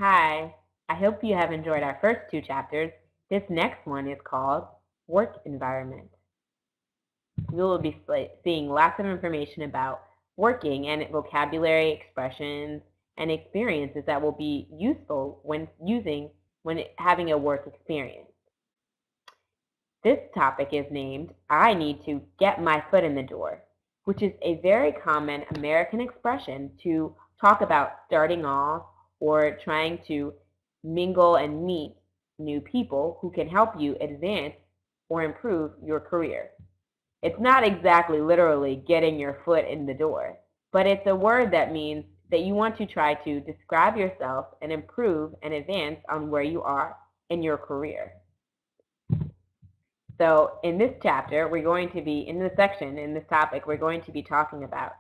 Hi, I hope you have enjoyed our first two chapters. This next one is called Work Environment. We will be seeing lots of information about working and vocabulary, expressions, and experiences that will be useful when having a work experience. This topic is named I Need to Get My Foot in the Door, which is a very common American expression to talk about starting off or trying to mingle and meet new people who can help you advance or improve your career. It's not exactly literally getting your foot in the door, but it's a word that means that you want to try to describe yourself and improve and advance on where you are in your career. So in this chapter, in this topic, we're going to be talking about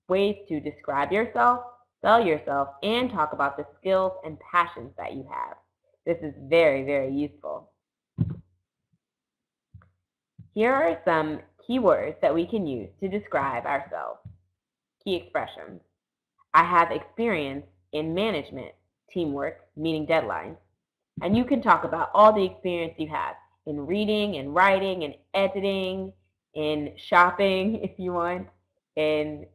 ways to describe yourself, sell yourself, and talk about the skills and passions that you have. This is very, very useful. Here are some keywords that we can use to describe ourselves. Key expressions. I have experience in management, teamwork, meeting deadlines. And you can talk about all the experience you have in reading and writing and editing, in shopping if you want, in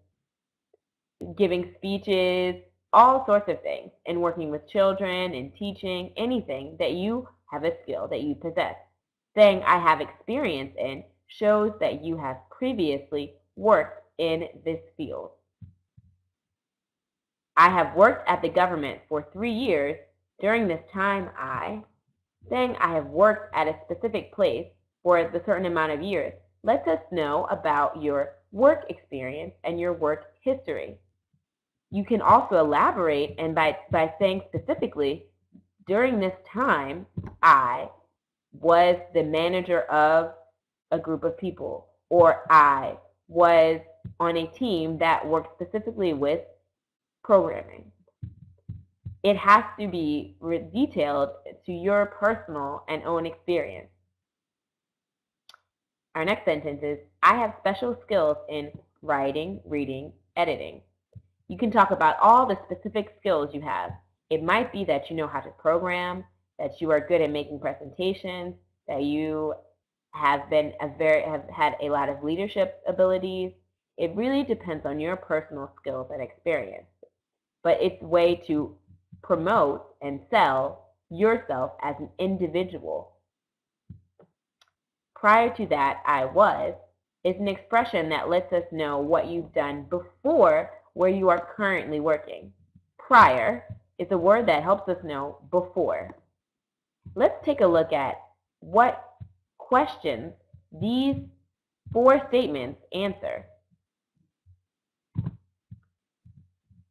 giving speeches, all sorts of things, in working with children, in teaching, anything that you have a skill that you possess. Saying I have experience in shows that you have previously worked in this field. I have worked at the government for 3 years. During this time, saying I have worked at a specific place for a certain amount of years lets us know about your work experience and your work history. You can also elaborate and by saying specifically, during this time, I was the manager of a group of people, or I was on a team that worked specifically with programming. It has to be detailed to your personal and own experience. Our next sentence is, I have special skills in writing, reading, editing. You can talk about all the specific skills you have. It might be that you know how to program, that you are good at making presentations, that you have had a lot of leadership abilities. It really depends on your personal skills and experience. But it's a way to promote and sell yourself as an individual. Prior to that, I was is an expression that lets us know what you've done before where you are currently working. Prior is a word that helps us know before. Let's take a look at what questions these 4 statements answer.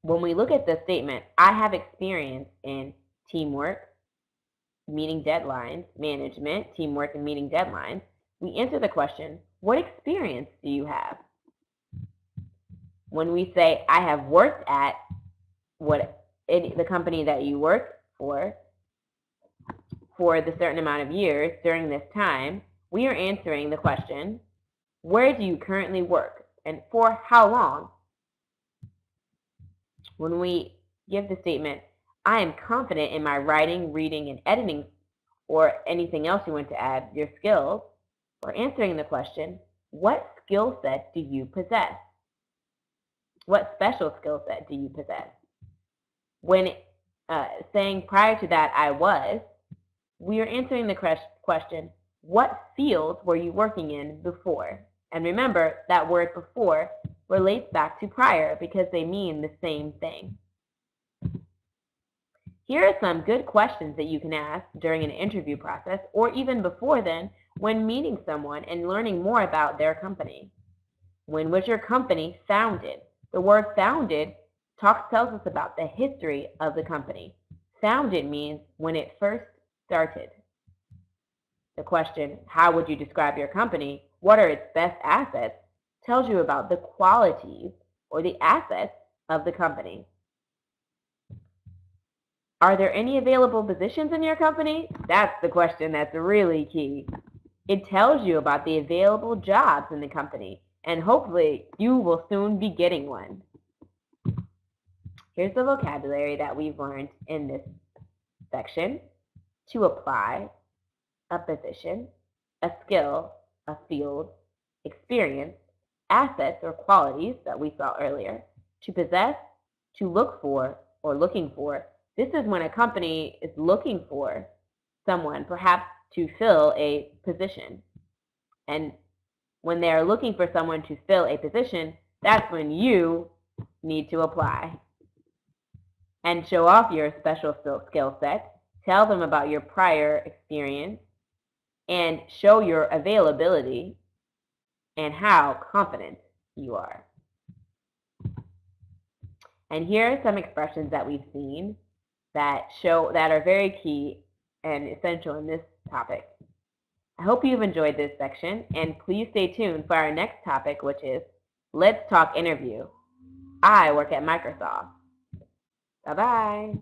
When we look at the statement, I have experience in teamwork, meeting deadlines, management, teamwork, and meeting deadlines, we answer the question, what experience do you have? When we say, I have worked at the company that you work for the certain amount of years during this time, we are answering the question, where do you currently work and for how long? When we give the statement, I am confident in my writing, reading, and editing, or anything else you want to add, your skills, we're answering the question, what skill set do you possess? What special skill set do you possess? When saying prior to that, I was, we are answering the question, what field were you working in before? And remember, that word before relates back to prior because they mean the same thing. Here are some good questions that you can ask during an interview process or even before then when meeting someone and learning more about their company. When was your company founded? The word founded tells us about the history of the company. Founded means when it first started. The question, how would you describe your company? What are its best assets? Tells you about the qualities or the assets of the company. Are there any available positions in your company? That's the question that's really key. It tells you about the available jobs in the company, and hopefully you will soon be getting one. Here's the vocabulary that we've learned in this section, to apply, a position, a skill, a field, experience, assets or qualities that we saw earlier, to possess, to look for, or looking for. This is when a company is looking for someone, perhaps to fill a position. And when they are looking for someone to fill a position, that's when you need to apply. And show off your special skill set. Tell them about your prior experience and show your availability and how confident you are. And here are some expressions that we've seen that are very key and essential in this topic. I hope you've enjoyed this section, and please stay tuned for our next topic, which is Let's Talk Interview. I work at Microsoft. Bye-bye.